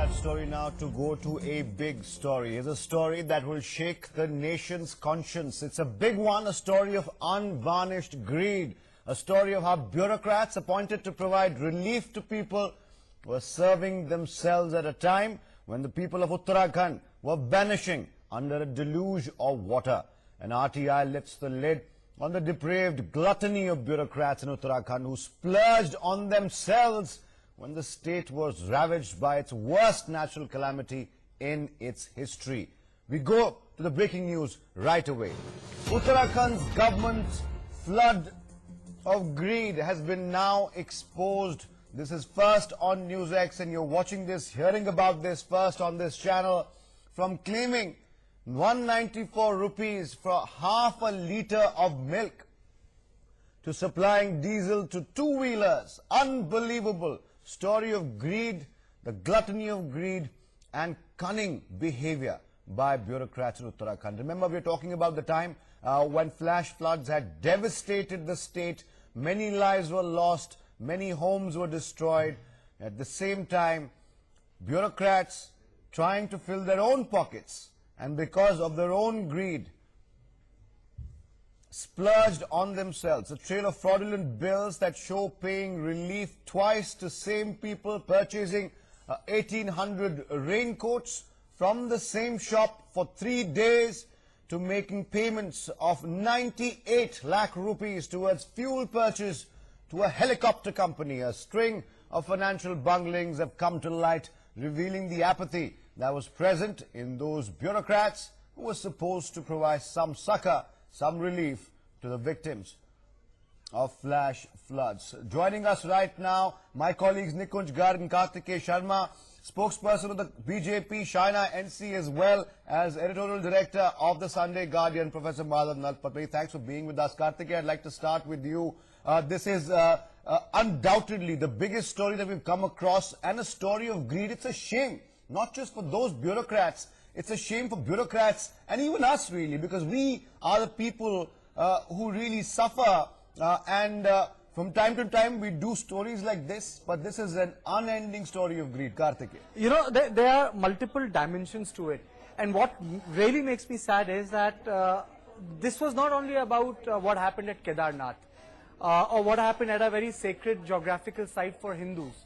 that story now to go to a big story. It's a story that will shake the nation's conscience. It's a big one, a story of unvarnished greed, a story of how bureaucrats appointed to provide relief to people were serving themselves at a time when the people of Uttarakhand were vanishing under a deluge of water. And RTI lifts the lid on the depraved gluttony of bureaucrats in Uttarakhand who splurged on themselves when the state was ravaged by its worst natural calamity in its history. We go to the breaking news right away. Uttarakhand's government's flood of greed has been now exposed. This is first on NewsX, and you're watching this, hearing about this first on this channel. From claiming 194 rupees for half a litre of milk to supplying diesel to two-wheelers. Unbelievable story of greed, the gluttony of greed and cunning behavior by bureaucrats in Uttarakhand. Remember, we're talking about the time when flash floods had devastated the state. Many lives were lost, many homes were destroyed. At the same time, bureaucrats trying to fill their own pockets, and because of their own greed, splurged on themselves. A trail of fraudulent bills that show paying relief twice to same people, purchasing 1,800 raincoats from the same shop for 3 days, to making payments of 98 lakh rupees towards fuel purchase to a helicopter company. A string of financial bunglings have come to light, revealing the apathy that was present in those bureaucrats who were supposed to provide some succor, some relief to the victims of flash floods. Joining us right now, my colleagues Nikunj Garg and Kartikeya Sharma, spokesperson of the BJP, Shaina NC, as well as editorial director of the Sunday Guardian, Professor Madhav Nalpatwari. Thanks for being with us. Kartikeya, I'd like to start with you. This is undoubtedly the biggest story that we've come across, and a story of greed. It's a shame, not just for those bureaucrats. It's a shame for bureaucrats and even us, really, because we are the people who really suffer, and from time to time we do stories like this, but this is an unending story of greed. Kartikeya. You know, there are multiple dimensions to it, and what really makes me sad is that this was not only about what happened at Kedarnath or what happened at a very sacred geographical site for Hindus.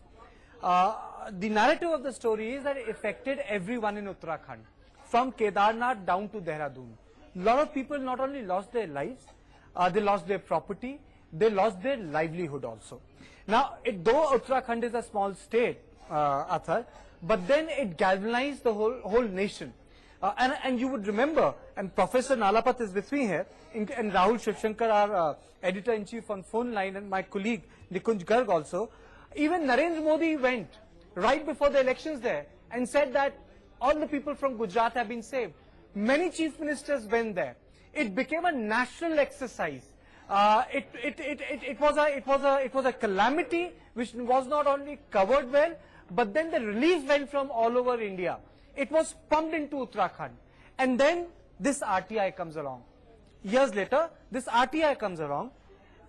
The narrative of the story is that it affected everyone in Uttarakhand, from Kedarnath down to Dehradun. A lot of people not only lost their lives, they lost their property, they lost their livelihood also. Now, though Uttarakhand is a small state, Athar, but then it galvanized the whole nation. And you would remember, and Professor Nalapat is with me here, and Rahul Shivshankar, our editor-in-chief on phone line, and my colleague Nikunj Garg also. Even Narendra Modi went right before the elections there and said that all the people from Gujarat have been saved. Many chief ministers went there. It became a national exercise. It was a calamity which was not only covered well, but then the relief went from all over India. It was pumped into Uttarakhand. And then this RTI comes along. Years later, this RTI comes along,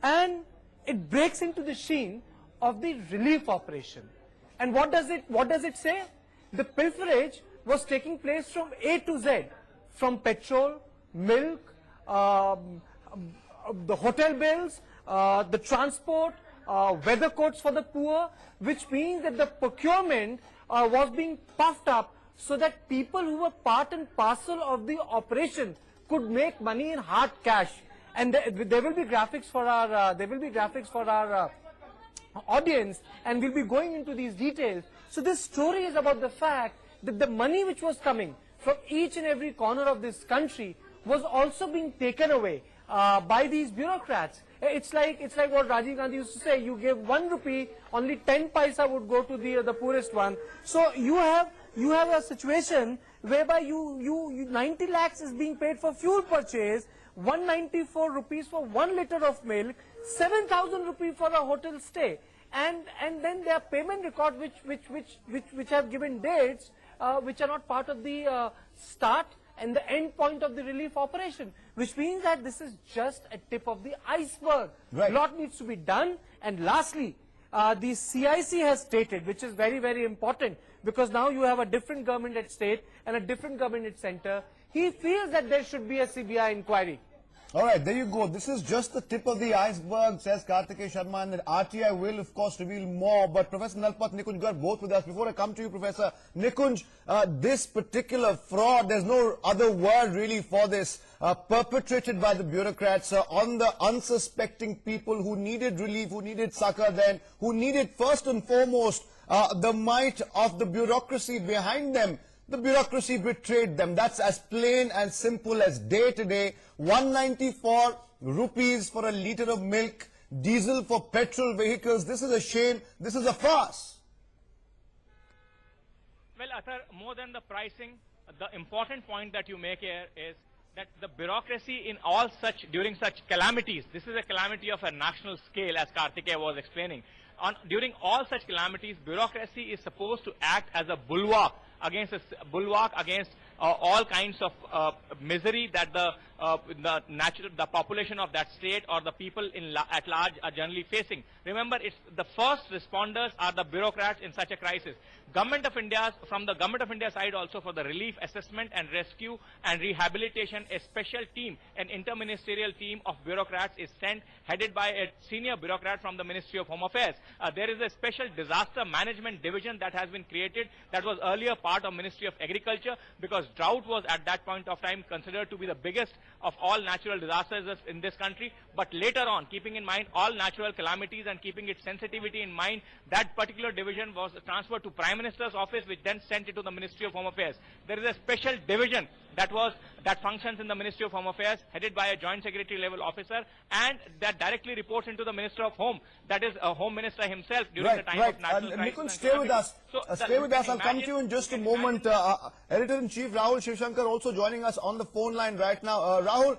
and it breaks into the sheen of the relief operation. And what does it say? The pilferage was taking place from A to Z, from petrol, milk, the hotel bills, the transport, weather coats for the poor, which means that the procurement was being puffed up so that people who were part and parcel of the operation could make money in hard cash. And there will be graphics for our audience, and we'll be going into these details. So this story is about the fact that the money which was coming from each and every corner of this country was also being taken away by these bureaucrats. It's like what Rajiv Gandhi used to say: you give 1 rupee, only 10 paisa would go to the poorest one. So you have a situation whereby you 90 lakhs is being paid for fuel purchase, 194 rupees for 1 liter of milk, 7,000 rupees for a hotel stay, and then there are payment records which have given dates which are not part of the start and the end point of the relief operation, which means that this is just a tip of the iceberg. Right. A lot needs to be done. And lastly, the CIC has stated, which is very, very important, because now you have a different government at state and a different government at center. He feels that there should be a CBI inquiry. All right, there you go. This is just the tip of the iceberg, says Kartikeya Sharma, and the RTI will, of course, reveal more. But Professor Nalpat, Nikunj, you are both with us. Before I come to you, Professor Nikunj, this particular fraud, there's no other word really for this, perpetrated by the bureaucrats on the unsuspecting people who needed relief, who needed succor then, who needed first and foremost the might of the bureaucracy behind them. The bureaucracy betrayed them. That's as plain and simple as day to day. 194 rupees for a litre of milk, diesel for petrol vehicles. This is a shame. This is a farce. Well, Athar, more than the pricing, the important point that you make here is that the bureaucracy in all such, during such calamities, this is a calamity of a national scale, as Kartikeya was explaining. During all such calamities, bureaucracy is supposed to act as a bulwark against all kinds of misery that the population of that state or the people at large are generally facing. Remember, it's the first responders are the bureaucrats in such a crisis. From the Government of India side also, for the relief, assessment and rescue and rehabilitation, a special team, an interministerial team of bureaucrats is sent, headed by a senior bureaucrat from the Ministry of Home Affairs. There is a special disaster management division that has been created that was earlier part of Ministry of Agriculture, because drought was at that point of time considered to be the biggest of all natural disasters in this country. But later on, keeping in mind all natural calamities and keeping its sensitivity in mind, that particular division was transferred to Prime Minister's office, which then sent it to the Ministry of Home Affairs. There is a special division that functions in the Ministry of Home Affairs, headed by a joint secretary level officer, and that directly reports into the Minister of Home, that is a Home Minister himself during the time of national crisis. Nikunj, stay with us. Stay with us. I'll come to you in just a moment. Editor-in-Chief Rahul Shivshankar also joining us on the phone line right now. Rahul,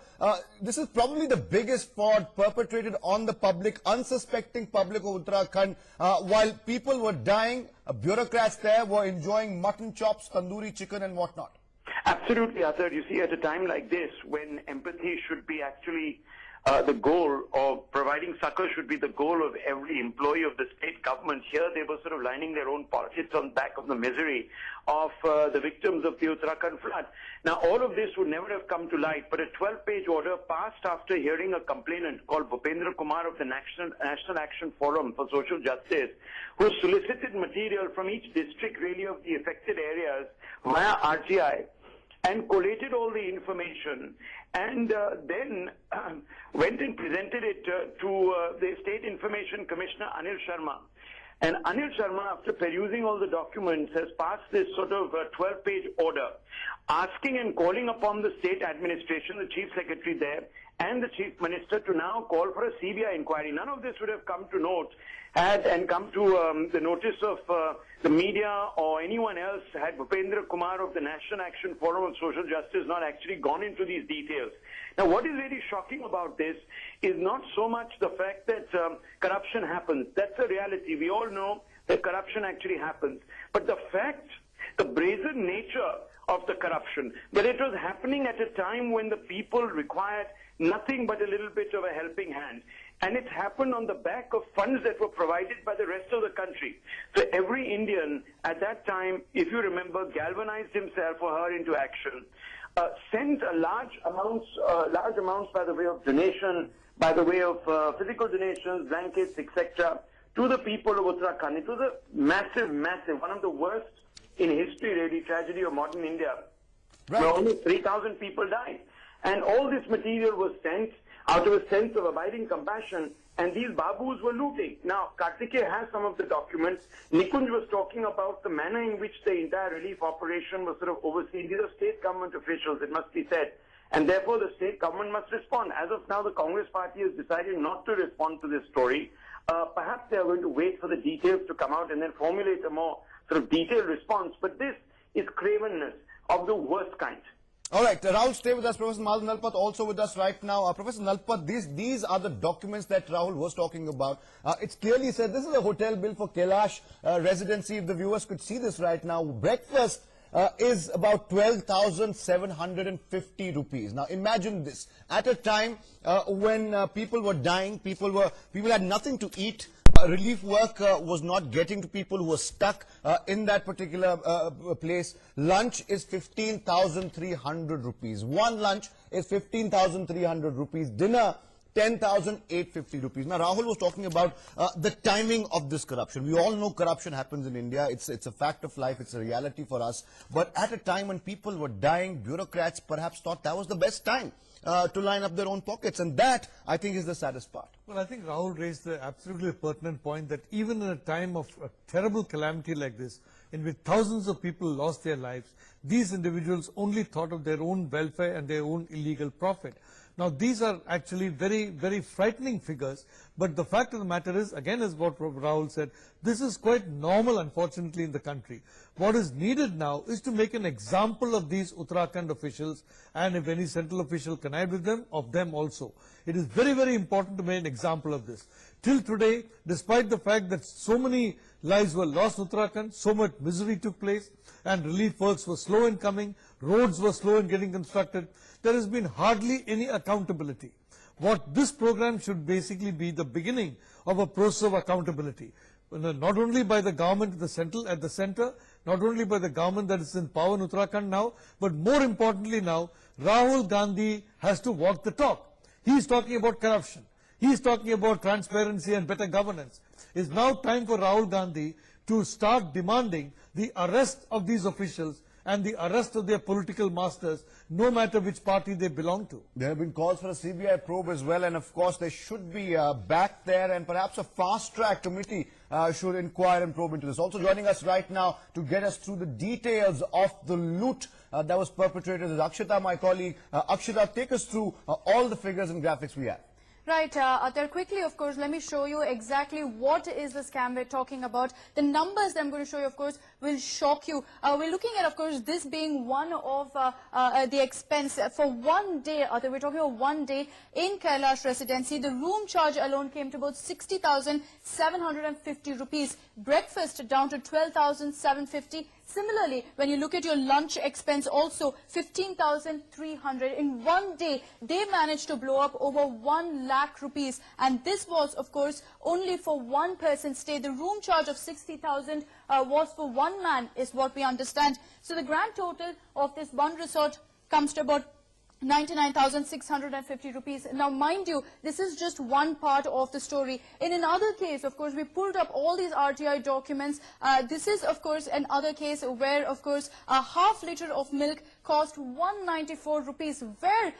this is probably the biggest fraud perpetrated on the public, unsuspecting public of Uttarakhand. While people were dying, bureaucrats there were enjoying mutton chops, tandoori chicken and whatnot. Absolutely, Athar. You see, at a time like this, when empathy should be actually the goal of providing succor should be the goal of every employee of the state government, here they were sort of lining their own pockets on the back of the misery of the victims of the Uttarakhand flood. Now, all of this would never have come to light, but a 12-page order passed after hearing a complainant called Bhupendra Kumar of the National Action Forum for Social Justice, who solicited material from each district really of the affected areas via RTI, and collated all the information, and then went and presented it to the State Information Commissioner Anil Sharma. And Anil Sharma, after perusing all the documents, has passed this sort of 12-page order asking and calling upon the state administration, the chief secretary there, and the chief minister to now call for a CBI inquiry. None of this would have come to note and come to the notice of the media or anyone else had Bhupendra Kumar of the National Action Forum on Social Justice not actually gone into these details. Now, what is really shocking about this is not so much the fact that corruption happens. That's a reality. We all know that corruption actually happens. But the fact, the brazen nature of the corruption, that it was happening at a time when the people required nothing but a little bit of a helping hand. And it happened on the back of funds that were provided by the rest of the country. So every Indian at that time, if you remember, galvanized himself or her into action, sent a large amounts by the way of donation, by the way of physical donations, blankets, etc., to the people of Uttarakhand. It was a massive, one of the worst in history, really, tragedy of modern India, where almost 3,000 people died. And all this material was sent out of a sense of abiding compassion, and these babus were looting. Now, Kartikeya has some of the documents. Nikunj was talking about the manner in which the entire relief operation was sort of overseen. These are state government officials, it must be said, and therefore the state government must respond. As of now, the Congress party has decided not to respond to this story. Perhaps they are going to wait for the details to come out and then formulate a more sort of detailed response. But this is cravenness of the worst kind. All right, Rahul, stay with us. Professor Madhav Nalpat also with us right now. Professor Nalpat, these are the documents that Rahul was talking about. It's clearly said this is a hotel bill for Kailash residency. If the viewers could see this right now, breakfast is about 12,750 rupees. Now imagine this, at a time when people were dying, people had nothing to eat. Relief work was not getting to people who were stuck in that particular place. Lunch is 15,300 rupees. One lunch is 15,300 rupees. Dinner, 10,850 rupees. Now, Rahul was talking about the timing of this corruption. We all know corruption happens in India. It's a fact of life. It's a reality for us. But at a time when people were dying, bureaucrats perhaps thought that was the best time to line up their own pockets. And that, I think, is the saddest part. Well, I think Rahul raised the absolutely pertinent point that even in a time of a terrible calamity like this, in which thousands of people lost their lives, these individuals only thought of their own welfare and their own illegal profit. Now, these are actually very, very frightening figures, but the fact of the matter is, again, as what Rahul said, this is quite normal, unfortunately, in the country. What is needed now is to make an example of these Uttarakhand officials, and if any central official connived with them, of them also. It is very, very important to make an example of this. Till today, despite the fact that so many lives were lost in Uttarakhand, so much misery took place, and relief works were slow in coming, roads were slow in getting constructed, there has been hardly any accountability. What this program should basically be the beginning of a process of accountability, not only by the government at the center, not only by the government that is in power in Uttarakhand now, but more importantly now, Rahul Gandhi has to walk the talk. He is talking about corruption. He is talking about transparency and better governance. It's now time for Rahul Gandhi to start demanding the arrest of these officials and the arrest of their political masters, no matter which party they belong to. There have been calls for a CBI probe as well, and of course there should be back there, and perhaps a fast-track committee should inquire and probe into this. Also joining us right now to get us through the details of the loot that was perpetrated is Akshita, my colleague. Akshita, take us through all the figures and graphics we have. Right, Atar, quickly, of course, let me show you exactly what is the scam we're talking about. The numbers that I'm going to show you, of course, will shock you. We're looking at, of course, this being one of the expense for 1 day, Atar, we're talking about 1 day in Kailash residency. The room charge alone came to about 60,750 rupees. Breakfast down to 12,750. Similarly, when you look at your lunch expense also, 15,300. In 1 day, they managed to blow up over 1 lakh rupees. And this was, of course, only for one person stay. The room charge of 60,000 was for one man, is what we understand. So the grand total of this one resort comes to about 99,650 rupees. Now, mind you, this is just one part of the story. In another case, of course, we pulled up all these RTI documents. This is, of course, another case where, of course, a half liter of milk cost 194 rupees. Where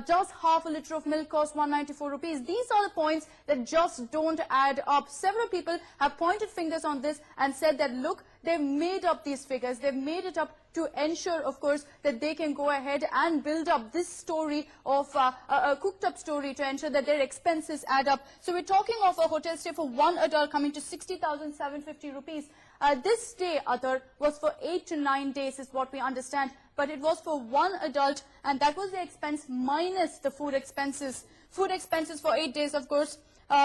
does half a liter of milk cost 194 rupees? These are the points that just don't add up. Several people have pointed fingers on this and said that, look, they've made up these figures. They've made it up to ensure, of course, that they can go ahead and build up this story of a cooked-up story to ensure that their expenses add up. So we're talking of a hotel stay for one adult coming to 60,750 rupees. This stay, Atar, was for 8 to 9 days is what we understand, but it was for one adult, and that was the expense minus the food expenses. Food expenses for 8 days, of course,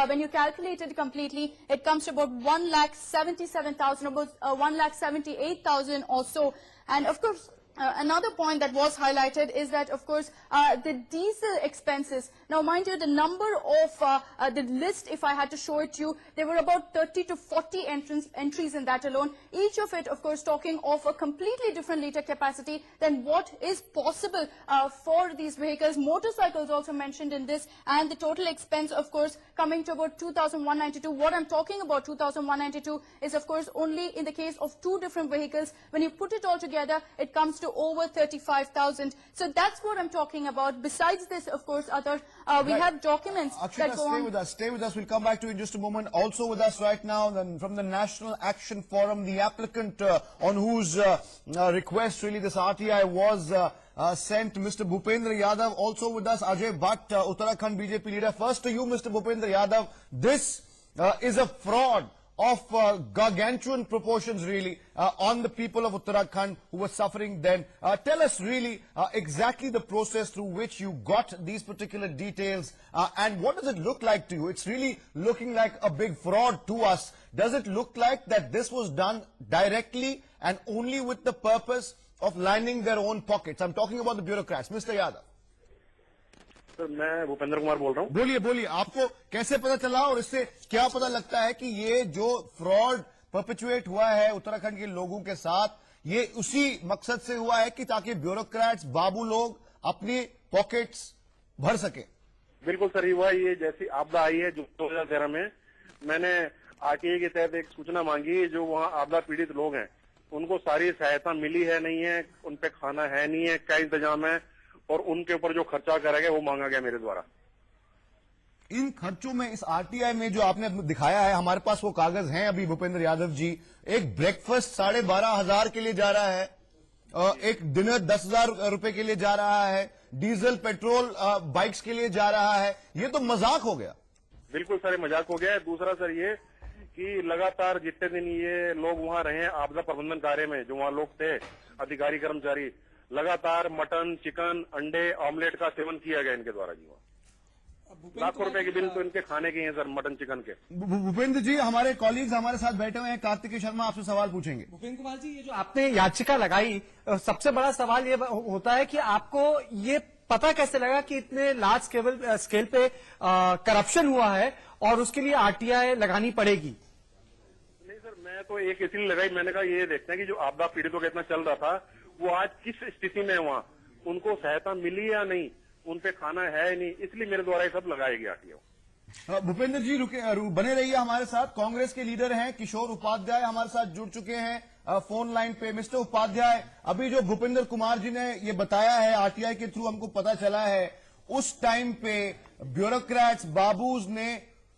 when you calculate it completely, it comes to about 1,77,000, about 1,78,000 or so. And of course, another point that was highlighted is that, of course, the diesel expenses. Now, mind you, the number of the list, if I had to show it to you, there were about 30 to 40 entries in that alone. Each of it, of course, talking of a completely different liter capacity than what is possible for these vehicles. Motorcycles also mentioned in this, and the total expense, of course, coming to about 2,192. What I'm talking about, 2,192, is, of course, only in the case of 2 different vehicles. When you put it all together, it comes to over 35,000. So that's what I'm talking about. Besides this, of course, Atar, we have documents that go on. Stay with us. We'll come back to you in just a moment. Also with us right now, then, from the National Action Forum, the applicant on whose request really this RTI was sent, Mr. Bhupendra Yadav. Also with us, Ajay Bhatt, Uttarakhand BJP leader. First to you, Mr. Bhupendra Yadav. This is a fraud of gargantuan proportions, really, on the people of Uttarakhand who were suffering then. Tell us really exactly the process through which you got these particular details, and what does it look like to you? It's really looking like a big fraud to us. Does it look like that this was done directly and only with the purpose of lining their own pockets. I'm talking about the bureaucrats. Mr. Yadav. Sir मैं भूपेंद्र कुमार बोल रहा हूँ। बोलिए बोलिए, आपको कैसे पता चला और इससे क्या पता लगता है कि ये जो फ्रॉड परपेचुएट हुआ है उत्तराखंड के लोगों के साथ, ये उसी मकसद से हुआ है कि ताकि ब्यूरोक्रेट्स, बाबू लोग अपनी पॉकेट्स भर सके? बिल्कुल सर, हुआ ये जैसी आपदा आई है जो 2013 में, मैंने आरटीआई के तहत एक सूचना मांगी। जो वहाँ आपदा पीड़ित लोग हैं उनको सारी सहायता मिली है नहीं है, उन पे खाना है नहीं है, क्या इंतजाम है, और उनके ऊपर जो खर्चा करा गया वो मांगा गया मेरे द्वारा। इन खर्चों में, इस आरटीआई में जो आपने दिखाया है, हमारे पास वो कागज हैं अभी भूपेंद्र यादव जी, एक ब्रेकफास्ट 12,500 के लिए जा रहा है, एक डिनर 10,000 रुपए के लिए जा रहा है, डीजल पेट्रोल बाइक्स के लिए जा रहा है। ये तो मजाक हो गया। बिल्कुल सर, मजाक हो गया है। दूसरा सर ये कि लगातार जितने दिन ये लोग वहाँ रहे हैं आपदा प्रबंधन कार्य में, जो वहाँ लोग थे अधिकारी कर्मचारी, लगातार मटन, चिकन, अंडे, ऑमलेट का सेवन किया गया इनके द्वारा। जी वहाँ लाखों रुपए के बिल तो इनके खाने के हैं सर, मटन चिकन के। भूपेंद्र जी, हमारे कॉलीग्स हमारे साथ बैठे हुए हैं, कार्तिकेय शर्मा आपसे सवाल पूछेंगे। भूपेंद्र कुमार जी, ये जो आपने याचिका लगाई, सबसे बड़ा सवाल ये होता है कि आपको ये पता कैसे लगा कि इतने लार्ज स्केल पे करप्शन हुआ है और उसके लिए आरटीआई लगानी पड़ेगी? नहीं सर, मैं तो एक इसलिए लगाई, मैंने कहा ये देखते हैं कि जो आपदा पीड़ितों का इतना चल रहा था वो आज किस स्थिति में है, वहाँ उनको सहायता मिली या नहीं, उन पे खाना है नहीं, इसलिए मेरे द्वारा ये सब लगाया गया आरटीआई। भूपेंद्र जी बने रहिए हमारे साथ। कांग्रेस के लीडर हैं किशोर उपाध्याय हमारे साथ जुड़ चुके हैं फोन लाइन पे। मिस्टर उपाध्याय, अभी जो भूपेंद्र कुमार जी ने ये बताया है, आरटीआई के थ्रू हमको पता चला है, उस टाइम पे ब्यूरोक्रेट्स, बाबूज ने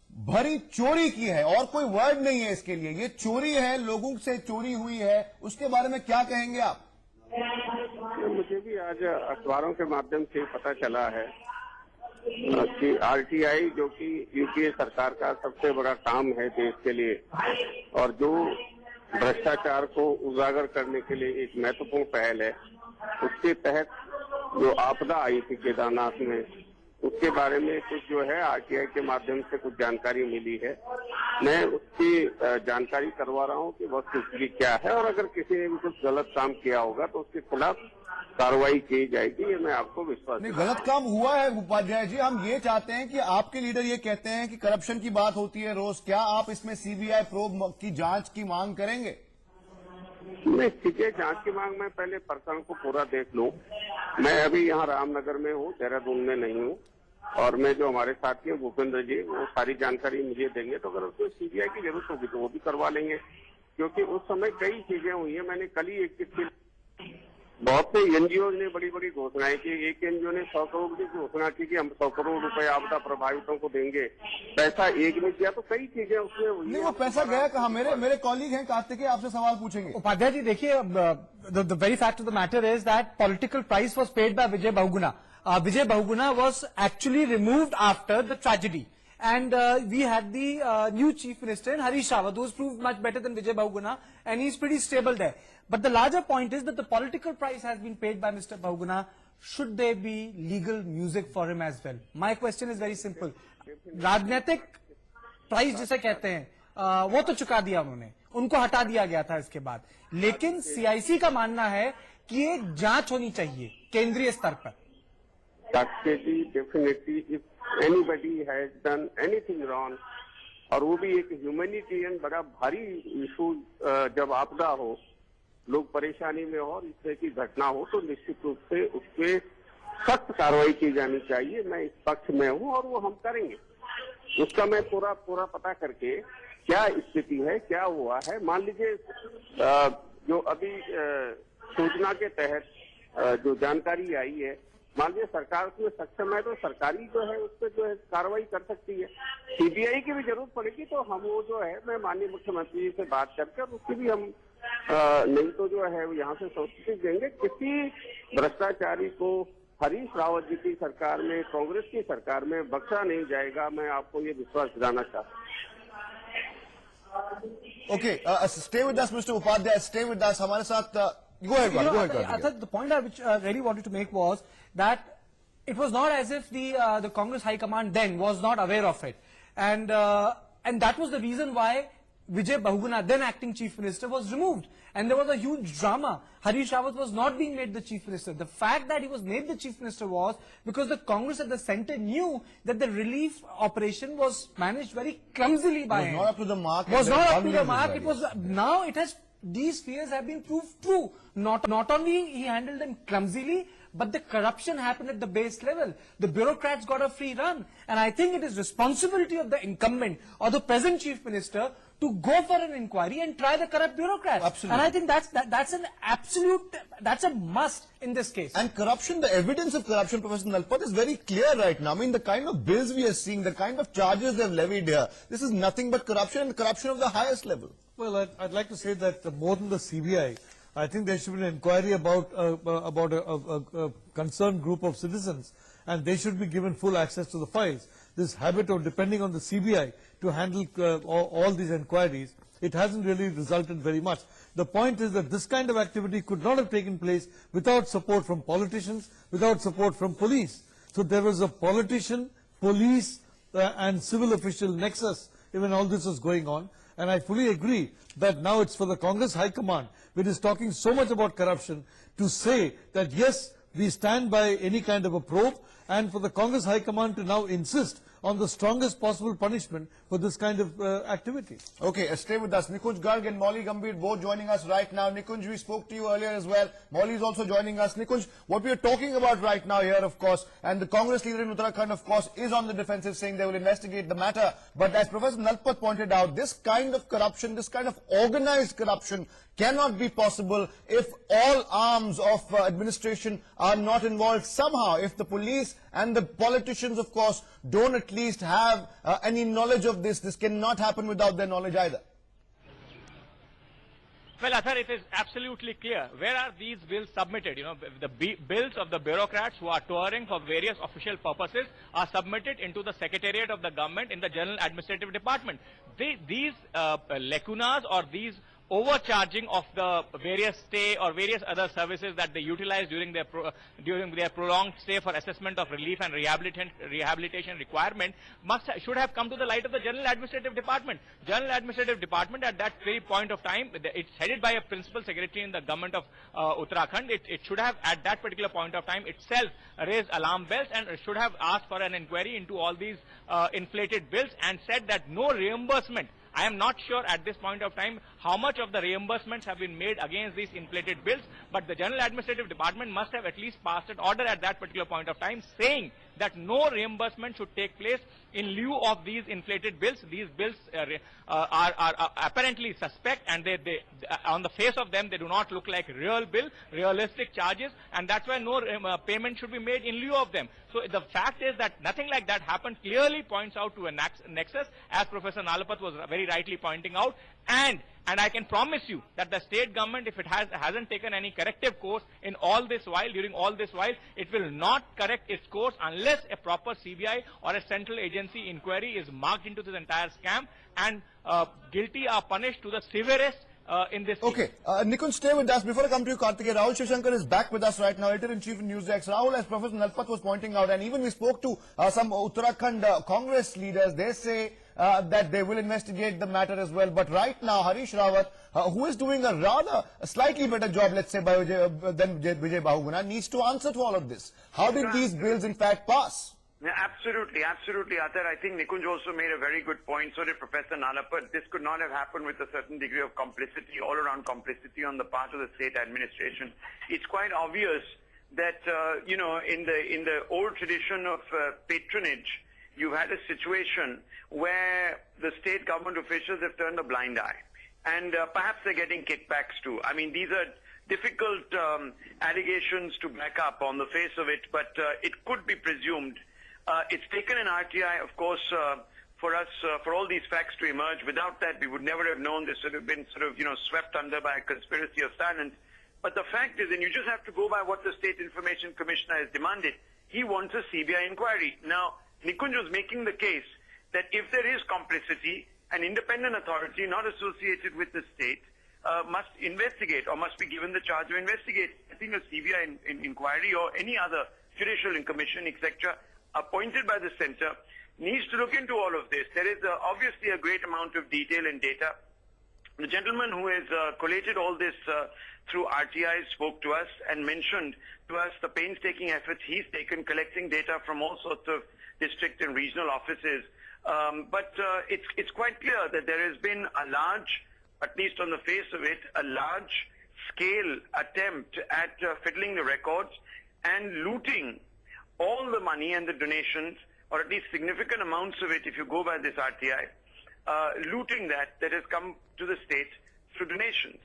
भरी चोरी की है और कोई वर्ड नहीं है इसके लिए, ये चोरी है, लोगों से चोरी हुई है। उसके बारे में क्या कहेंगे आप? मुझे भी आज अखबारों के माध्यम से पता चला है कि आरटीआई, जो कि यूपीए सरकार का सबसे बड़ा काम है देश के लिए, और जो भ्रष्टाचार को उजागर करने के लिए एक महत्वपूर्ण पहल है, उसके तहत जो आपदा आई थी केदारनाथ में, उसके बारे में कुछ जो है आरटीआई के माध्यम से कुछ जानकारी मिली है। मैं उसकी जानकारी करवा रहा हूँ कि वस्तुस्थिति क्या है, और अगर किसी ने भी कुछ गलत काम किया होगा तो उसके खिलाफ कार्रवाई की जाएगी, ये मैं आपको विश्वास। नहीं, गलत काम हुआ है उपाध्याय जी। हम ये चाहते हैं कि आपके लीडर ये कहते हैं कि करप्शन की बात होती है रोज, क्या आप इसमें सीबीआई प्रोब की जांच की मांग करेंगे? नहीं, सीबीआई जांच की मांग, मैं पहले प्रकरण को पूरा देख लूं। मैं अभी यहाँ रामनगर में हूँ, देहरादून में नहीं हूँ, और मैं जो हमारे साथी हैं भूपेंद्र जी, वो सारी जानकारी मुझे देंगे, तो अगर उसको सीबीआई की जरूरत होगी तो वो भी करवा लेंगे, क्योंकि उस समय कई चीजें हुई है। मैंने कल ही एक चिट्ठी, बहुत से एनजीओ ने बड़ी बड़ी घोषणाएं की। एक एनजीओ ने 100 करोड़ की घोषणा की कि हम 100 करोड़ रुपए आपदा प्रभावितों को देंगे, पैसा एक ने किया, तो कई चीजें उसमें हुई। नहीं, वो पैसा गया कहाँ? मेरे कॉलीग हैं कार्तिकेय, आपसे सवाल पूछेंगे। उपाध्याय जी, देखिए, the very fact of the matter is that political price was paid by Vijay Bahuguna. Vijay Bahuguna was actually removed after the tragedy, and we had the new chief minister in Harish Rawat, who's proved much better than Vijay Bahuguna, and he's pretty stable there. But the larger point is that the political price has been paid by Mr. Bahuguna. Should there be legal music for him as well? My question is very simple. राजनीतिक price जिसे कहते हैं वो तो चुका दिया उन्होंने, उनको हटा दिया गया था इसके बाद, लेकिन सीआईसी का मानना है कि एक जांच होनी चाहिए केंद्रीय स्तर पर। Definitely if anybody has done anything wrong, और वो भी एक ह्यूमैनिटेरियन बड़ा भारी इशू, जब आपदा हो, लोग परेशानी में हो और इस तरह की घटना हो, तो निश्चित रूप से उस पर सख्त कार्रवाई की जानी चाहिए। मैं इस पक्ष में हूँ और वो हम करेंगे। उसका मैं पूरा पता करके क्या स्थिति है, क्या हुआ है। मान लीजिए जो अभी सूचना के तहत जो जानकारी आई है, मान लीजिए सरकार उसमें सक्षम है तो सरकारी जो है उस पर जो है कार्रवाई कर सकती है। सीबीआई की भी जरूरत पड़ेगी तो हम वो जो है, मैं माननीय मुख्यमंत्री से बात करके, और उसकी भी हम नहीं तो जो है यहाँ से संस्तुति देंगे। किसी भ्रष्टाचारी को हरीश रावत जी की सरकार में, कांग्रेस की सरकार में बख्शा नहीं जाएगा, मैं आपको ये विश्वास दिलाना चाहता हूँ। Okay, stay with us, Mr. Upadhyay. Stay with us. हमारे साथ go ahead. I thought the point I really wanted to make was that it was not as if the Congress High Command then was not aware of it, and that was the reason why Vijay Bahuguna, then acting chief minister, was removed. And there was a huge drama. Harish Rawat was not being made the chief minister. The fact that he was made the chief minister was because the Congress at the centre knew that the relief operation was managed very clumsily by him. Not up to the mark. Was and not the up to the gunmen mark. as It well, was now it has. These fears have been proved true. Not only he handled them clumsily, but the corruption happened at the base level. The bureaucrats got a free run. And I think it is responsibility of the incumbent or the present chief minister to go for an inquiry and try the corrupt bureaucrats. Absolutely. And I think that's an absolute, that's a must in this case. And corruption, the evidence of corruption, Professor Nalpat, is very clear right now. I mean, the kind of bills we are seeing, the kind of charges they've levied here, this is nothing but corruption, and corruption of the highest level. Well, I'd like to say that more than the CBI, I think there should be an inquiry about a concerned group of citizens, and they should be given full access to the files. This habit of depending on the CBI to handle all these inquiries, it hasn't really resulted very much. The point is that this kind of activity could not have taken place without support from politicians, without support from police. So there was a politician, police, and civil official nexus when all this was going on. And I fully agree that now it's for the Congress High Command, which is talking so much about corruption, to say that yes, we stand by any kind of a probe, and for the Congress High Command to now insist on the strongest possible punishment for this kind of activity. Okay, stay with us. Nikunj Garg and Molly Gambhir both joining us right now. Nikunj, we spoke to you earlier as well. Molly is also joining us. Nikunj, what we are talking about right now here, of course, and the Congress leader in Uttarakhand, of course, is on the defensive, saying they will investigate the matter. But as Professor Nalpat pointed out, this kind of corruption, this kind of organized corruption cannot be possible if all arms of administration are not involved somehow. If the police and the politicians, of course, don't at least have any knowledge of this, this cannot happen without their knowledge either. Well, Athar, it is absolutely clear. Where are these bills submitted? You know, the bills of the bureaucrats who are touring for various official purposes are submitted into the Secretariat of the government in the General Administrative Department. These lacunas or these overcharging of the various stay or various other services that they utilize during their prolonged stay for assessment of relief and rehabilitation requirement should have come to the light of the General Administrative Department. General Administrative Department at that very point of time, it's headed by a principal secretary in the government of Uttarakhand. It should have at that particular point of time itself raised alarm bells and should have asked for an inquiry into all these inflated bills and said that no reimbursement. I am not sure at this point of time how much of the reimbursements have been made against these inflated bills, but the General Administrative Department must have at least passed an order at that particular point of time saying that no reimbursement should take place in lieu of these inflated bills. These bills are apparently suspect, and they on the face of them they do not look like realistic charges, and that's why no payment should be made in lieu of them. So the fact is that nothing like that happened clearly points out to a nexus, as Professor Nalpat was very rightly pointing out, and I can promise you that the state government, if it hasn't taken any corrective course in all this while, during all this while, it will not correct its course unless a proper CBI or a central agency inquiry is marked into this entire scam, and guilty are punished to the severest in this Okay, Nikunj, stay with us. Before I come to you, Karthikeya, Rahul Shivshankar is back with us right now, editor-in-chief in NewsDesk. Rahul, as Professor Nalpat was pointing out, and even we spoke to some Uttarakhand Congress leaders, they say that they will investigate the matter as well. But right now, Harish Rawat, who is doing a slightly better job, let's say, than Vijay Bahuguna, needs to answer to all of this. How did these bills, in fact, pass? Yeah, absolutely, Athar. I think Nikunj also made a very good point. So did Professor Nalpat. This could not have happened with a certain degree of complicity, all-around complicity on the part of the state administration. It's quite obvious that, you know, in the old tradition of patronage, you had a situation where the state government officials have turned a blind eye. And perhaps they're getting kickbacks too. I mean, these are difficult allegations to back up on the face of it, but it could be presumed. It's taken an RTI, of course, for us, for all these facts to emerge. Without that, we would never have known. This would have been sort of, you know, swept under by a conspiracy of silence. But the fact is, and you just have to go by what the State Information Commissioner has demanded, he wants a CBI inquiry. Now, Nikunj was making the case that if there is complicity, an independent authority not associated with the state must investigate or must be given the charge of investigate. I think a CBI inquiry or any other judicial commission, etc., appointed by the center needs to look into all of this. There is obviously a great amount of detail and data The gentleman who has collated all this through RTI spoke to us and mentioned to us the painstaking efforts he's taken collecting data from all sorts of district and regional offices. But it's quite clear that there has been a large, at least on the face of it, a large scale attempt at fiddling the records and looting all the money and the donations, or at least significant amounts of it if you go by this RTI, looting that has come to the state through donations.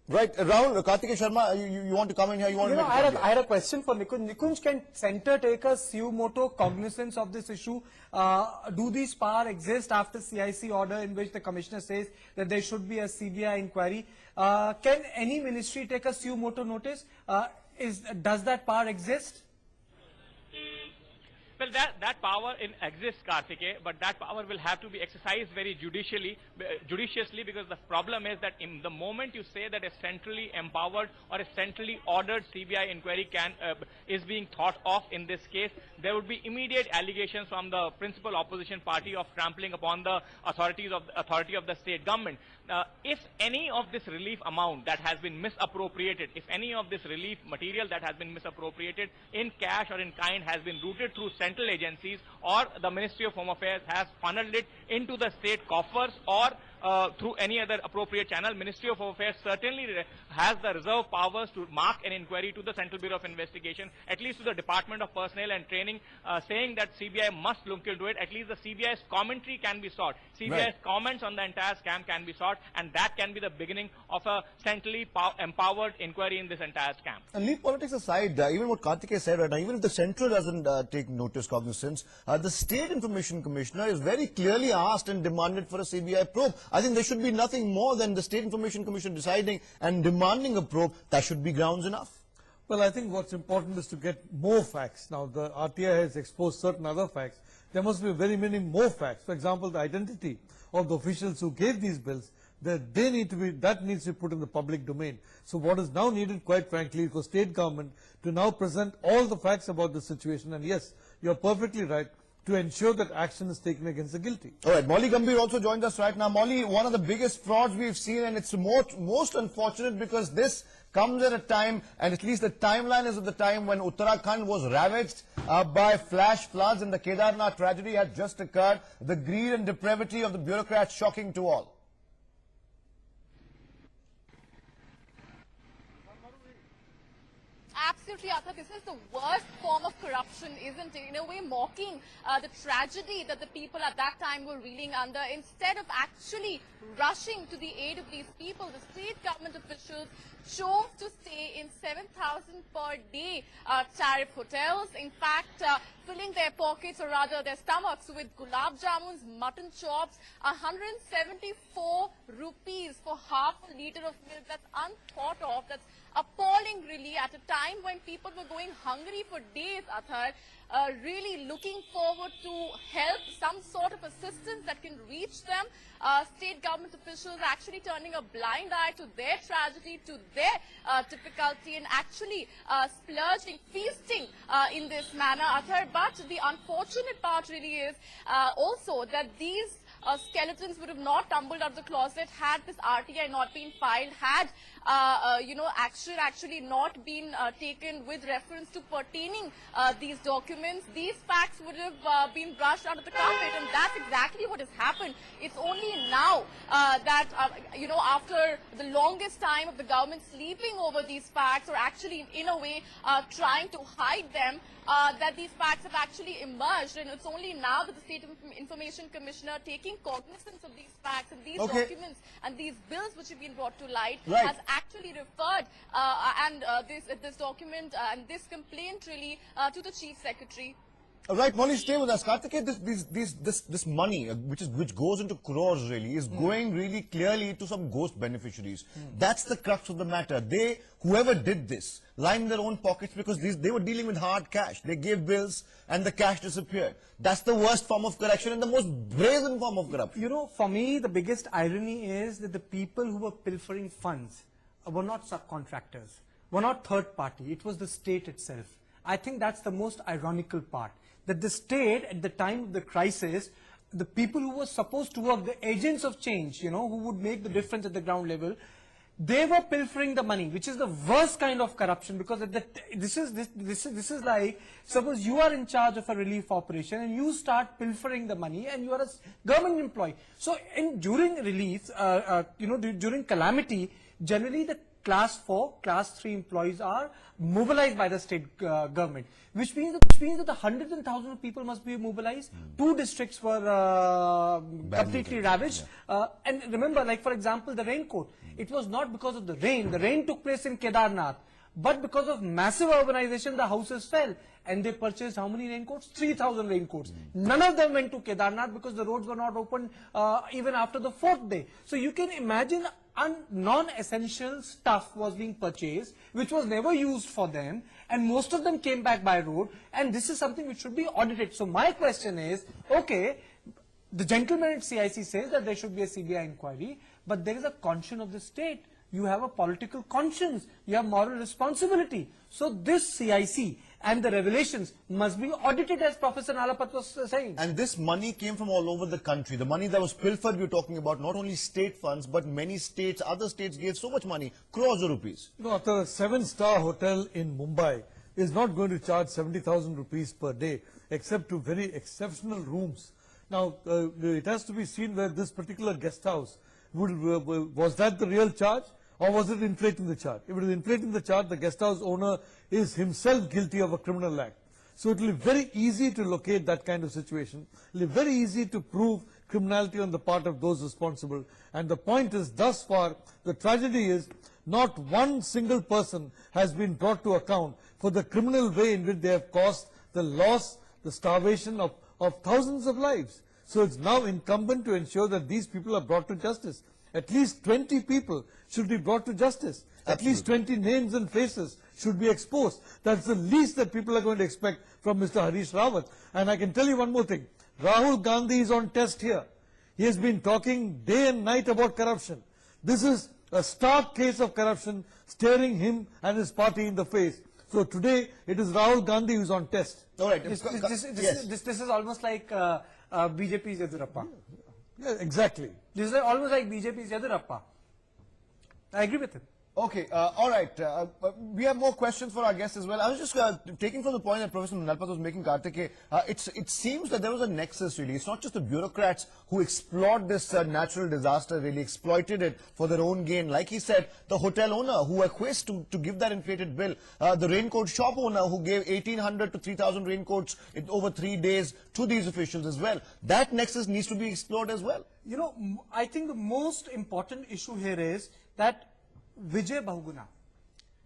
Right, Rahul, Kartikeya Sharma, you want to come in here? You want to make a point here? I had a question for Nikunj. Nikunj, can centre take a suo moto cognizance of this issue? Do these power exist after CIC order in which the commissioner says that there should be a CBI inquiry? Can any ministry take a suo moto notice? Does that power exist? Well, that power exists, Kartikeya, but that power will have to be exercised very judiciously, because the problem is that in the moment you say that a centrally empowered or a centrally ordered CBI inquiry is being thought of in this case, there would be immediate allegations from the principal opposition party of trampling upon the authority of the state government. If any of this relief amount that has been misappropriated, if any of this relief material that has been misappropriated in cash or in kind has been routed through central agencies, or the Ministry of Home Affairs has funneled it into the state coffers, or through any other appropriate channel, Ministry of Home Affairs certainly has the reserve powers to mark an inquiry to the Central Bureau of Investigation, at least to the Department of Personnel and Training, saying that CBI must look into it. At least the CBI's commentary can be sought. CBI's comments on the entire scam can be sought, and that can be the beginning of a centrally empowered inquiry in this entire scam. And leave politics aside, even what Kartikeya said right now, even if the central doesn't take notice, cognizance, the State Information Commissioner is very clearly asked and demanded for a CBI probe. I think there should be nothing more than the State Information Commission deciding and demanding a probe. That should be grounds enough. Well, I think what's important is to get more facts. Now, the RTI has exposed certain other facts. There must be very many more facts. For example, the identity of the officials who gave these bills, that needs to be put in the public domain. So what is now needed, quite frankly, for state government to now present all the facts about the situation. And yes, you're perfectly right, to ensure that action is taken against the guilty. All right, Molly Gambhir also joins us right now. Molly, one of the biggest frauds we've seen, and it's most unfortunate because this comes at a time, and at least the timeline is at the time when Uttarakhand was ravaged by flash floods and the Kedarnath tragedy had just occurred. The greed and depravity of the bureaucrats shocking to all. Absolutely, Arthur. This is the worst form of corruption, isn't it? In a way, mocking the tragedy that the people at that time were reeling under. Instead of actually rushing to the aid of these people, the state government officials chose to stay in 7,000 per day tariff hotels. In fact, filling their pockets, or rather their stomachs, with gulab jamuns, mutton chops, 174 rupees for half a litre of milk. That's unthought of. That's appalling, really, at a time when people were going hungry for days, Athar, really looking forward to help, some sort of assistance that can reach them. State government officials actually turning a blind eye to their tragedy, to their difficulty, and actually splurging, feasting in this manner, Athar. But the unfortunate part really is also that these skeletons would have not tumbled out of the closet had this RTI not been filed, had action actually not been taken with reference to pertaining these documents. These facts would have been brushed under the carpet, and that's exactly what has happened. It's only now that after the longest time of the government sleeping over these facts, or actually in a way trying to hide them, that these facts have actually emerged, and it's only now that the State Information Commissioner, taking cognizance of these facts and these documents and these bills which have been brought to light, has actually referred this document and this complaint really to the Chief Secretary. Right, Molly, stay with us. Kartikeya, this money, which goes into crores really, is going really clearly to some ghost beneficiaries. That's the crux of the matter. Whoever did this, lined their own pockets because they were dealing with hard cash. They gave bills and the cash disappeared. That's the worst form of corruption and the most brazen form of corruption. You know, for me, the biggest irony is that the people who were pilfering funds were not subcontractors, were not third party. It was the state itself. I think that's the most ironical part, that the state at the time of the crisis the people who were supposed to work, the agents of change, you know, who would make the difference at the ground level, they were pilfering the money, which is the worst kind of corruption, because this is like, suppose you are in charge of a relief operation and you start pilfering the money and you are a government employee. So during relief, during calamity, generally the class 4, class 3 employees are mobilized by the state government, which means that the hundreds and thousands of people must be mobilized. 2 districts were completely ravaged. And remember, like for example, the raincoat. It was not because of the rain. The rain took place in Kedarnath. But because of massive urbanization, the houses fell. And they purchased how many raincoats? 3,000 raincoats. None of them went to Kedarnath because the roads were not open even after the 4th day. So you can imagine non-essential stuff was being purchased, which was never used for them, and most of them came back by road, and this is something which should be audited. So my question is, okay, the gentleman at CIC says that there should be a CBI inquiry, but there is a conscience of the state. You have a political conscience. You have moral responsibility. So this CIC and the revelations must be audited, as Professor Nalapat was saying. And this money came from all over the country. The money that was pilfered, we're talking about not only state funds, but many states, other states gave so much money, crores of rupees. You know, after a 7-star hotel in Mumbai is not going to charge 70,000 rupees per day, except to very exceptional rooms. Now, it has to be seen where this particular guest house, was that the real charge? Or was it inflating the charge? If it is inflating the charge, the guest house owner is himself guilty of a criminal act. So it will be very easy to locate that kind of situation. It will be very easy to prove criminality on the part of those responsible. And the point is, thus far, the tragedy is not one single person has been brought to account for the criminal way in which they have caused the loss, the starvation of thousands of lives. So it's now incumbent to ensure that these people are brought to justice. At least 20 people should be brought to justice. Absolutely. At least 20 names and faces should be exposed. That's the least that people are going to expect from Mr. Harish Rawat. And I can tell you one more thing. Rahul Gandhi is on test here. He has been talking day and night about corruption. This is a stark case of corruption staring him and his party in the face. So today it is Rahul Gandhi who is on test. All right. This is almost like BJP's Yedurappa. Yeah, exactly. This is almost like BJP's Yedurappa. I agree with him. Okay, all right. We have more questions for our guests as well. I was just taking from the point that Professor Nalpat was making, Karthike. It seems that there was a nexus, really. It's not just the bureaucrats who explored this natural disaster, really exploited it for their own gain. Like he said, the hotel owner who acquiesced to give that inflated bill, the raincoat shop owner who gave 1,800 to 3,000 raincoats over 3 days to these officials as well. That nexus needs to be explored as well. You know, I think the most important issue here is that Vijay Bahuguna,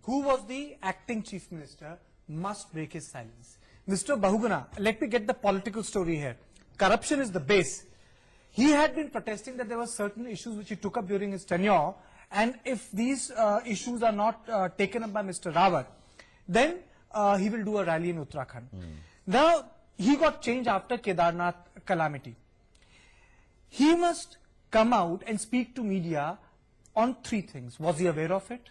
who was the acting chief minister, must break his silence. Mr. Bahuguna, let me get the political story here. Corruption is the base. He had been protesting that there were certain issues which he took up during his tenure, and if these issues are not taken up by Mr. Rawat, then he will do a rally in Uttarakhand. Now, he got changed after Kedarnath calamity. He must come out and speak to media on 3 things. Was he aware of it?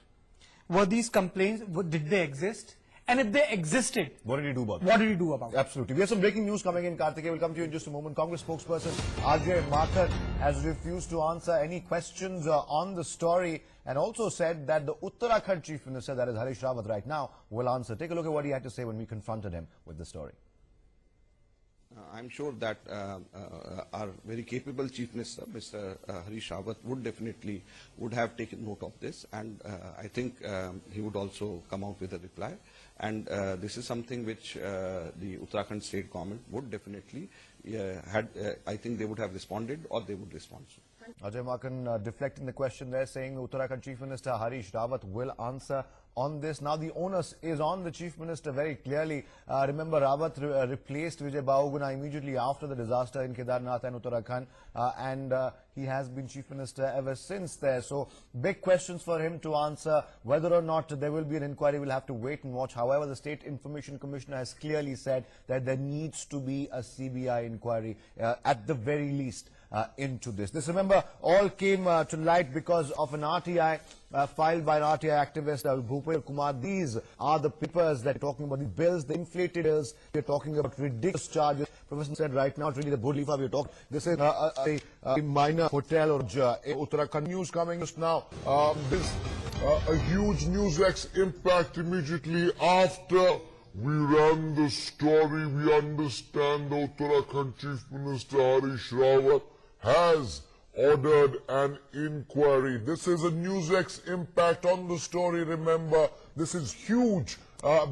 Were these complaints, did they exist? And if they existed, what did he do about it? What did he do about it? Absolutely. We have some breaking news coming in, Karthike. We'll come to you in just a moment. Congress spokesperson RJ Mathur has refused to answer any questions on the story, and also said that the Uttarakhand Chief Minister, that is Harish Rawat right now, will answer. Take a look at what he had to say when we confronted him with the story. I'm sure that our very capable Chief Minister, Mr. Harish Rawat, would have taken note of this, and I think he would also come out with a reply. And this is something which the Uttarakhand state government would definitely I think they would have responded, or they would respond soon. Ajay Makan deflecting the question there, saying the Uttarakhand Chief Minister Harish Rawat will answer on this. Now the onus is on the Chief Minister very clearly. Remember, Rawat replaced Vijay Bahuguna immediately after the disaster in Kedarnath and Uttarakhand, and he has been Chief Minister ever since there. So big questions for him to answer. Whether or not there will be an inquiry, we'll have to wait and watch. However, the State Information Commissioner has clearly said that there needs to be a CBI inquiry at the very least. into this. This, remember, all came to light because of an RTI filed by an RTI activist, Bhupendra Kumar. These are the papers that are talking about the bills, the inflated bills. We're talking about ridiculous charges. Professor said right now, it's really the Burlifa we're talking. This is a minor hotel or Uttarakhand. News coming just now. This a huge NewsX impact immediately after we ran the story. We understand the Uttarakhand Chief Minister Harish Rawat has ordered an inquiry. This is a NewsX impact on the story. Remember, this is huge.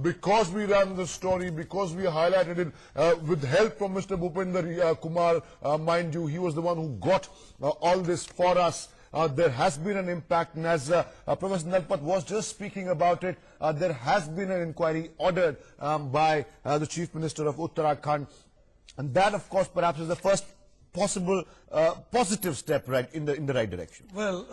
Because we ran the story, because we highlighted it with help from Mr. Bhupendra Kumar, mind you, he was the one who got all this for us. There has been an impact, and as Professor Nalpat was just speaking about it, there has been an inquiry ordered by the Chief Minister of Uttarakhand, and that, of course, perhaps is the first possible positive step in the right direction. Well,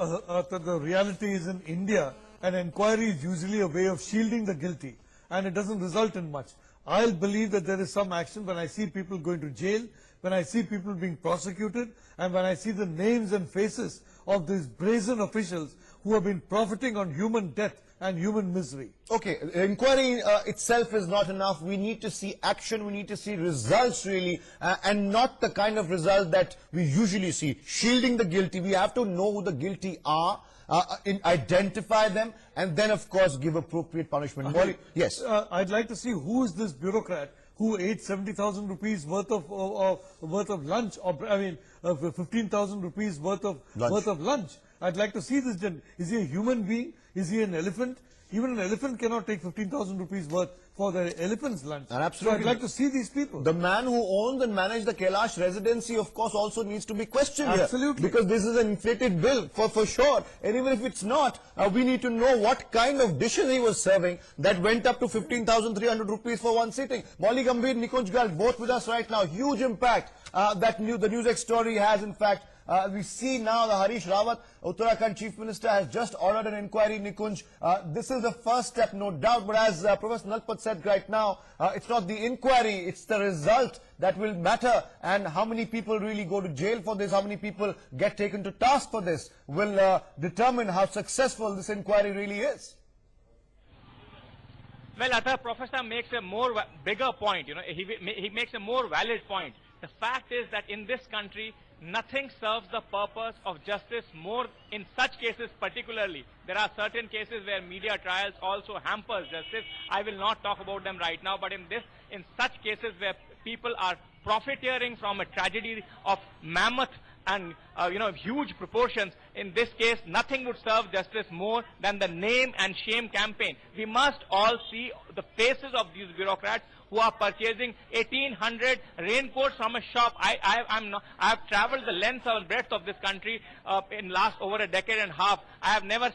the reality is, in India, an inquiry is usually a way of shielding the guilty, and it doesn't result in much. I'll believe that there is some action when I see people going to jail, when I see people being prosecuted, and when I see the names and faces of these brazen officials who have been profiting on human death and human misery. Okay, inquiry itself is not enough. We need to see action, we need to see results really, and not the kind of result that we usually see. Shielding the guilty, we have to know who the guilty are, identify them, and then of course give appropriate punishment. Yes. I'd like to see who is this bureaucrat who ate 70,000 rupees worth of lunch, or 15,000 rupees worth of lunch. I'd like to see this. Is he a human being? Is he an elephant? Even an elephant cannot take 15,000 rupees worth for the elephant's lunch. And absolutely. So I'd like to see these people. The man who owns and manages the Kailash residency, of course, also needs to be questioned Absolutely. here. Because this is an inflated bill, for sure. And even if it's not, we need to know what kind of dishes he was serving that went up to 15,300 rupees for one sitting. Molly Gambhir, Nikunj Garg, both with us right now. Huge impact the NewsX story has, in fact. We see now the Harish Rawat, Uttarakhand Chief Minister, has just ordered an inquiry, Nikunj. This is the first step, no doubt, but as Professor Nalpat said right now, it's not the inquiry, it's the result that will matter, and how many people really go to jail for this, how many people get taken to task for this, will determine how successful this inquiry really is. Well, Athar, Professor makes a bigger point, he makes a more valid point. The fact is that in this country, nothing serves the purpose of justice more in such cases particularly. There are certain cases where media trials also hampers justice. I will not talk about them right now, but in such cases where people are profiteering from a tragedy of mammoth and huge proportions, in this case nothing would serve justice more than the name and shame campaign. We must all see the faces of these bureaucrats who are purchasing 1,800 raincoats from a shop. I have traveled the length and breadth of this country in last over a decade and a half. I have never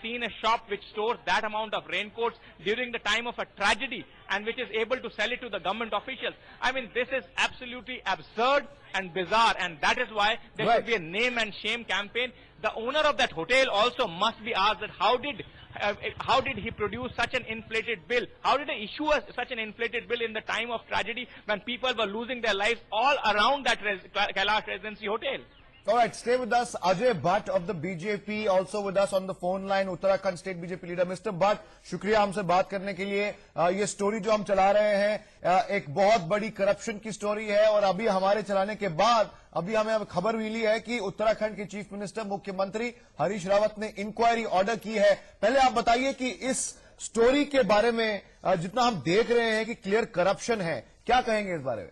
seen a shop which stores that amount of raincoats during the time of a tragedy and which is able to sell it to the government officials. I mean, this is absolutely absurd and bizarre, and that is why there should be a name and shame campaign. The owner of that hotel also must be asked that how did he produce such an inflated bill? How did he issue such an inflated bill in the time of tragedy when people were losing their lives all around that Kailash Residency hotel? All right, stay with us. Ajay Bhatt of the BJP also with us on the phone line, Uttarakhand State BJP leader. Mr. Bhatt, शुक्रिया हमसे बात करने के लिए. ये story जो हम चला रहे हैं एक बहुत बड़ी करप्शन की स्टोरी है, और अभी हमारे चलाने के बाद अभी हमें खबर मिली है कि उत्तराखंड के चीफ मिनिस्टर मुख्यमंत्री हरीश रावत ने इंक्वायरी ऑर्डर की है. पहले आप बताइए कि इस स्टोरी के बारे में जितना हम देख रहे हैं कि क्लियर करप्शन है, क्या कहेंगे इस बारे में?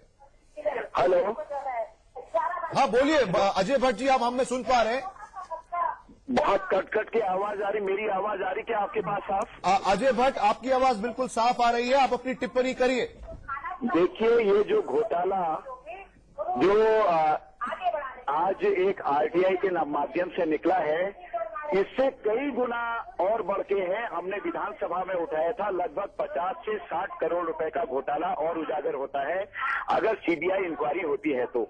हेलो, हाँ बोलिए अजय भट्ट जी, आप हमें सुन पा रहे हैं? बहुत कट के आवाज आ रही, मेरी आवाज आ रही क्या आपके पास साफ? अजय भट्ट, आपकी आवाज बिल्कुल साफ आ रही है, आप अपनी टिप्पणी करिए. देखिए, ये जो घोटाला जो आज एक आरटीआई के माध्यम से निकला है, इससे कई गुना और बढ़ के है. हमने विधानसभा में उठाया था, लगभग 50 से 60 करोड़ रुपए का घोटाला और उजागर होता है अगर सीबीआई इंक्वायरी होती है तो.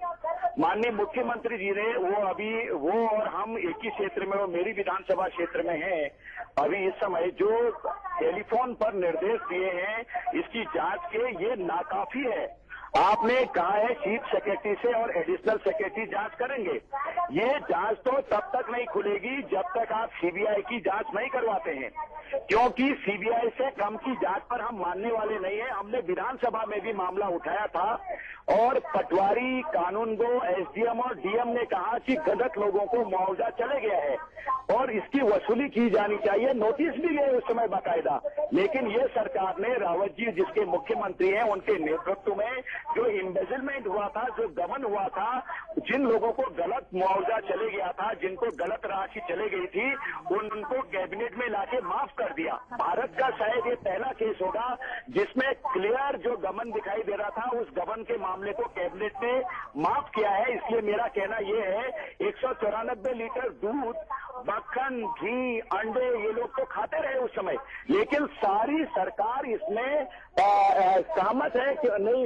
माननीय मुख्यमंत्री जी ने वो और हम एक ही क्षेत्र में, वो मेरी विधानसभा क्षेत्र में है, अभी इस समय जो टेलीफोन पर निर्देश दिए हैं इसकी जांच के, ये नाकाफी है. आपने कहा है चीफ सेक्रेटरी से और एडिशनल सेक्रेटरी जांच करेंगे। ये जांच तो तब तक नहीं खुलेगी जब तक आप सीबीआई की जांच नहीं करवाते हैं, क्योंकि सीबीआई से कम की जांच पर हम मानने वाले नहीं है। हमने विधानसभा में भी मामला उठाया था और पटवारी, कानूनगो, एसडीएम और डीएम ने कहा कि गलत लोगों को मुआवजा चले गया है और इसकी वसूली की जानी चाहिए। नोटिस भी गए उस समय बाकायदा, लेकिन ये सरकार ने रावत जी जिसके मुख्यमंत्री हैं उनके नेतृत्व में जो इम्बेजलमेंट हुआ था, जो गबन हुआ था, जिन लोगों को गलत मुआवजा चले गया था, जिनको गलत राशि चले गई थी, उनको कैबिनेट में लाके माफ कर दिया। भारत का शायद ये पहला केस होगा जिसमें क्लियर जो गबन दिखाई दे रहा था उस गबन के मामले को कैबिनेट ने माफ किया है। इसलिए मेरा कहना यह है 194 लीटर दूध, मक्खन, घी, अंडे ये लोग तो खाते रहे उस समय, लेकिन सारी सरकार इसमें सहमत है कि नहीं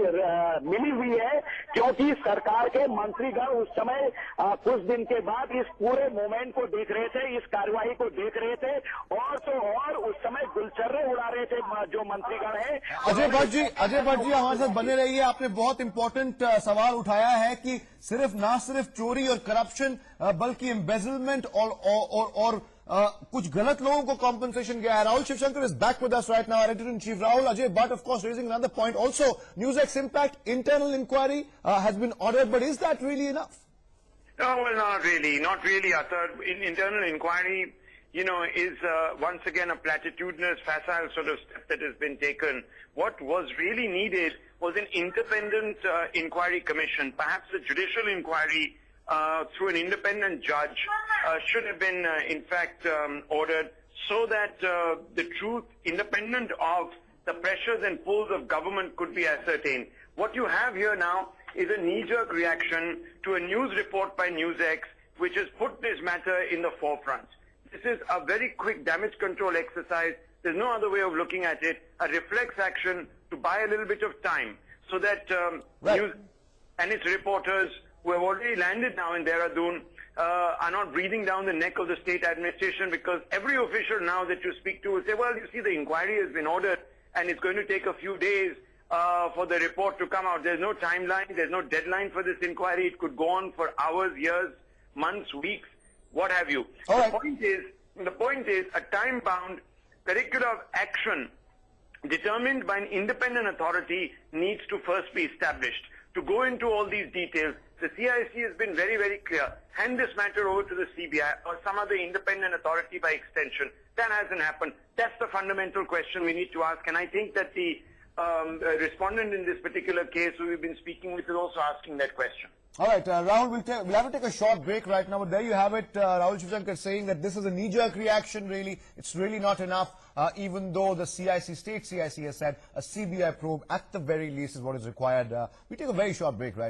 मिली हुई है, क्योंकि सरकार के मंत्रीगण उस समय कुछ दिन के बाद इस पूरे मूवमेंट को देख रहे थे, इस कार्यवाही को देख रहे थे और तो और उस समय गुलछर्रे उड़ा रहे थे जो मंत्रीगण हैं। अजय भट्ट जी हमारे साथ बने रहिए। आपने बहुत इंपॉर्टेंट सवाल उठाया है कि ना सिर्फ चोरी और करप्शन बल्कि एम्बेजलमेंट और कुछ गलत लोगों को कॉम्पनसेशन गया है। Rahul Shivshankar is back with us right now, our editor-in-chief Rahul. Ajay Bhatt, of course, raising another point. Also, NewsX Impact internal inquiry has been ordered, but is that really enough? No, well, not really, Athar. Internal inquiry, is once again a platitudinous, facile sort of step that has been taken. What was really needed was an independent inquiry commission, perhaps a judicial inquiry through an independent judge should have been, in fact, ordered so that the truth, independent of the pressures and pulls of government, could be ascertained. What you have here now is a knee-jerk reaction to a news report by NewsX, which has put this matter in the forefront. This is a very quick damage control exercise. There's no other way of looking at it. A reflex action to buy a little bit of time so that news and its reporters who have already landed now in Dehradun are not breathing down the neck of the state administration, because every official now that you speak to will say, well, you see, the inquiry has been ordered and it's going to take a few days for the report to come out. There's no timeline, there's no deadline for this inquiry. It could go on for hours, years, months, weeks, what have you. The point is a time-bound curriculum of action determined by an independent authority needs to first be established. To go into all these details, the CIC has been very, very clear. Hand this matter over to the CBI or some other independent authority by extension. That hasn't happened. That's the fundamental question we need to ask. And I think that the respondent in this particular case who we've been speaking with is also asking that question. All right, Rahul, we'll have to take a short break right now, but there you have it. Rahul Shivshankar saying that this is a knee-jerk reaction, really. It's really not enough, even though the state CIC has said a CBI probe at the very least is what is required. We take a very short break right now.